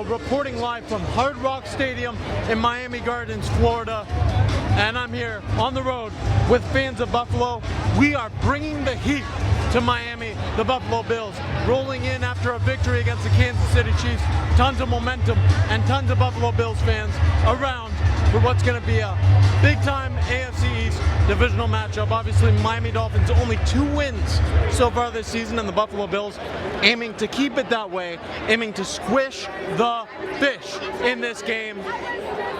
reporting live from Hard Rock Stadium in Miami Gardens, Florida. And I'm here on the road with fans of Buffalo. We are bringing the heat to Miami, the Buffalo Bills, rolling in after a victory against the Kansas City Chiefs. Tons of momentum and tons of Buffalo Bills fans around for what's going to be a big-time AFC East divisional matchup. Obviously, Miami Dolphins only 2 wins so far this season, and the Buffalo Bills aiming to keep it that way, aiming to squish the fish in this game.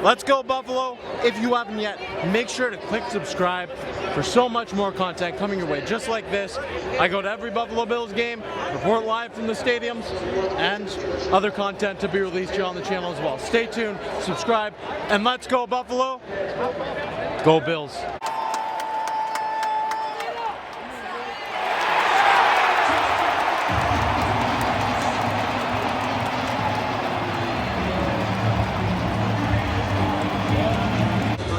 Let's go, Buffalo. If you haven't yet, make sure to click subscribe for so much more content coming your way just like this. I go to every Buffalo Bills game, report live from the stadiums, and other content to be released here on the channel as well. Stay tuned, subscribe, and let's go, Buffalo. Go Bills.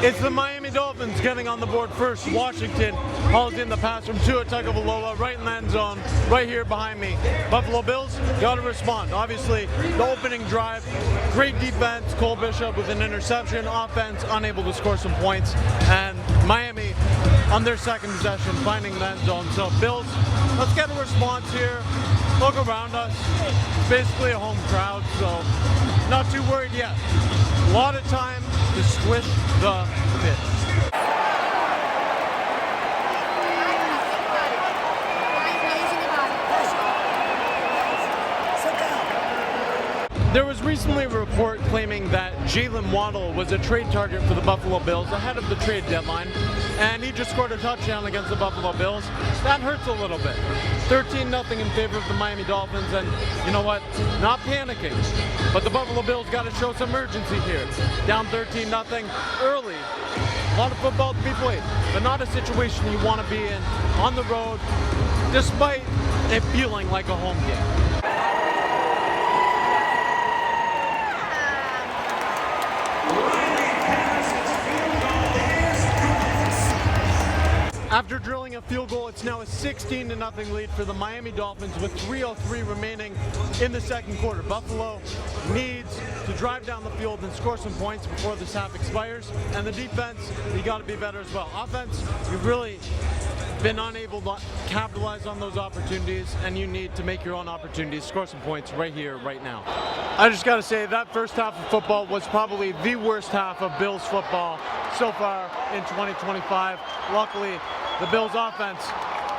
It's the Miami Dolphins getting on the board first. Washington hauls in the pass from Tua Tagovailoa right in the end zone, right here behind me. Buffalo Bills got to respond. Obviously, the opening drive, great defense. Cole Bishop with an interception. Offense unable to score some points, and Miami on their second possession finding the end zone. So Bills, let's get a response here. Look around us. It's basically a home crowd, so not too worried yet. A lot of time to squish the fish. There was recently a report claiming that Jalen Waddle was a trade target for the Buffalo Bills ahead of the trade deadline, and he just scored a touchdown against the Buffalo Bills. That hurts a little bit. 13-0 in favor of the Miami Dolphins, and you know what? Not panicking, but the Buffalo Bills got to show some urgency here. Down 13-0 early. A lot of football to be played, but not a situation you want to be in on the road, despite it feeling like a home game. After drilling a field goal, it's now a 16-0 lead for the Miami Dolphins with 3:03 remaining in the second quarter. Buffalo needs to drive down the field and score some points before this half expires. And the defense, you got to be better as well. Offense, you've really been unable to capitalize on those opportunities, and you need to make your own opportunities, score some points right here, right now. I just got to say, that first half of football was probably the worst half of Bills football so far in 2025. Luckily, the Bills offense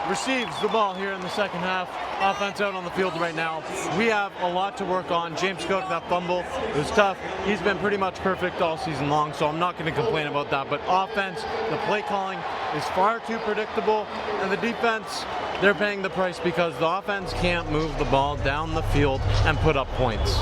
receives the ball here in the second half. Offense out on the field right now. We have a lot to work on. James Cook, that fumble, it was tough. He's been pretty much perfect all season long, so I'm not going to complain about that. But offense, the play calling is far too predictable, and the defense, they're paying the price because the offense can't move the ball down the field and put up points.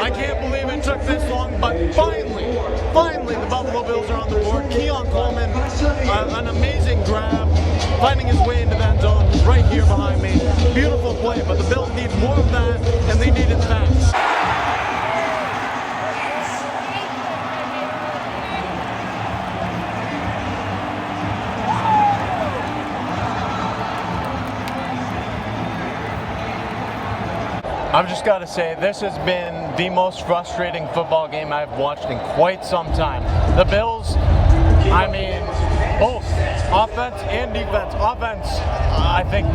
I can't believe it took this long, but finally the Buffalo Bills are on the board. Keon Coleman, an amazing grab, finding his way into that zone right here behind me. Beautiful play, but the Bills need more of that, and they need it fast. I've just got to say, this has been the most frustrating football game I've watched in quite some time. The Bills, I mean, both offense and defense. Offense, I think,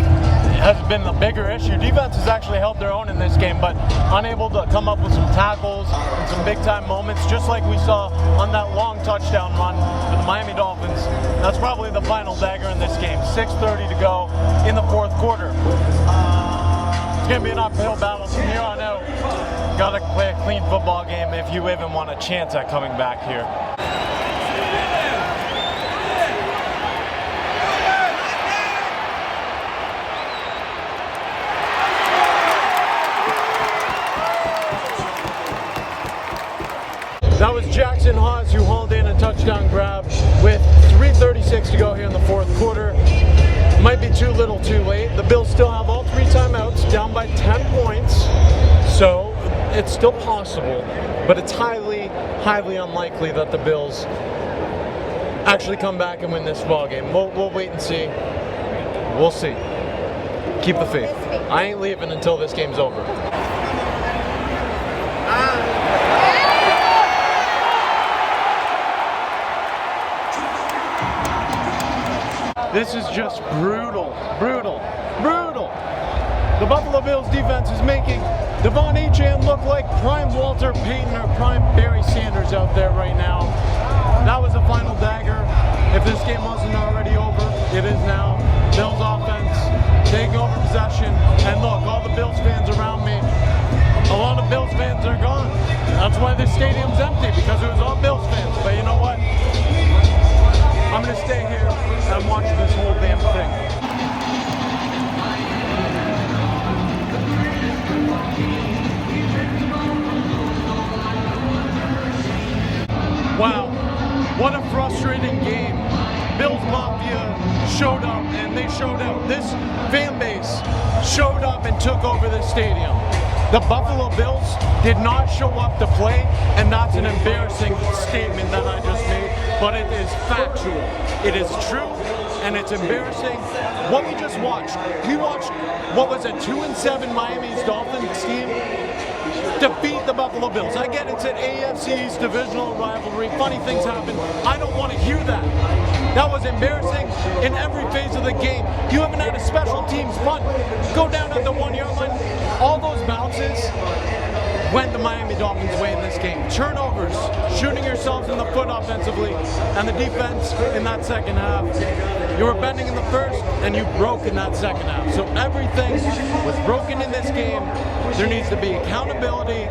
has been the bigger issue. Defense has actually held their own in this game, but unable to come up with some tackles and some big-time moments, just like we saw on that long touchdown run for the Miami Dolphins. That's probably the final dagger in this game. 6:30 to go in the fourth quarter. It's going to be an uphill battle from here on out. Got to play a clean football game if you even want a chance at coming back here. was Jackson Haas who hauled in a touchdown grab with 3:36 to go here in the fourth quarter. Might be too little too late. The Bills still have all 3 timeouts, down by 10 points. So it's still possible, but it's highly, highly unlikely that the Bills actually come back and win this ball game. We'll wait and see. We'll see. Keep the faith. I ain't leaving until this game's over. This is just brutal, brutal, brutal. The Buffalo Bills defense is making Devon Achane look like prime Walter Payton or prime Barry Sanders out there right now. That was the final dagger. If this game wasn't already over, it is now. Bills offense taking over possession. And look, all the Bills fans around me, a lot of Bills fans are gone. That's why this stadium's empty, because it was all Bills fans. But you know what? I'm going to stay here and watch this whole damn thing. Wow, what a frustrating game. Bills Mafia showed up and they showed out. This fan base showed up and took over this stadium. The Buffalo Bills did not show up to play, and that's an embarrassing statement that I just made, but it is factual. It is true, and it's embarrassing. What we just watched, we watched what was a 2-7 Miami Dolphins team defeat the Buffalo Bills. I get it's an AFC East divisional rivalry. Funny things happen. I don't want to hear that. That was embarrassing in every phase of the game. You haven't had a special teams punt go down at the 1-yard line. All those bounces went the Miami Dolphins' way in this game. Turnovers, shooting yourselves in the foot offensively, and the defense in that second half. You were bending in the first, and you broke in that second half. So everything was broken in this game. There needs to be accountability.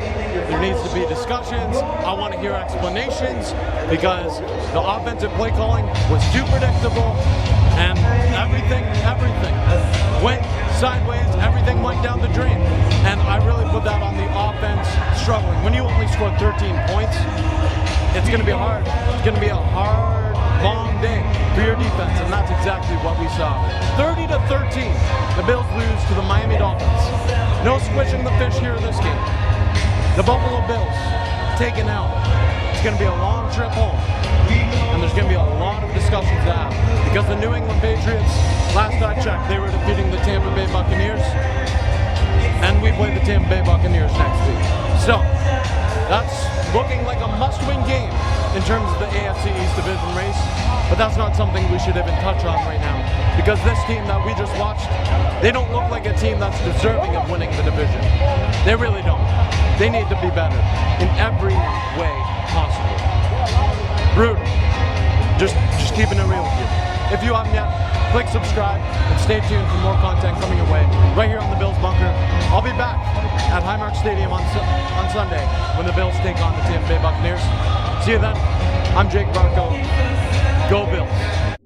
There needs to be discussions. I want to hear explanations, because the offensive play calling was too predictable, and everything went sideways. Everything went down the drain, and I really put that on the offense struggling. When you only score 13 points, it's going to be hard. It's going to be a hard, long day for your defense, and that's exactly what we saw. 30-13, the Bills lose to the Miami Dolphins. No squishing the fish here in this game. The Buffalo Bills taken out. It's going to be a long trip home, and there's going to be a lot of discussions to have, because the New England Patriots, last I checked, they were defeating the Tampa Bay Buccaneers, and we play the Tampa Bay Buccaneers next week. So that's looking like a must-win game in terms of the AFC East division race, but that's not something we should even touch on right now, because this team that we just watched, they don't look like a team that's deserving of winning the division. They really don't. They need to be better in every way possible. Brutal. Just keeping it real with you. If you haven't yet, click subscribe and stay tuned for more content coming your way right here on the Bills Bunker. I'll be back at Highmark Stadium on Sunday when the Bills take on the Tampa Bay Buccaneers. See you then. I'm Jake Barco. Go Bills.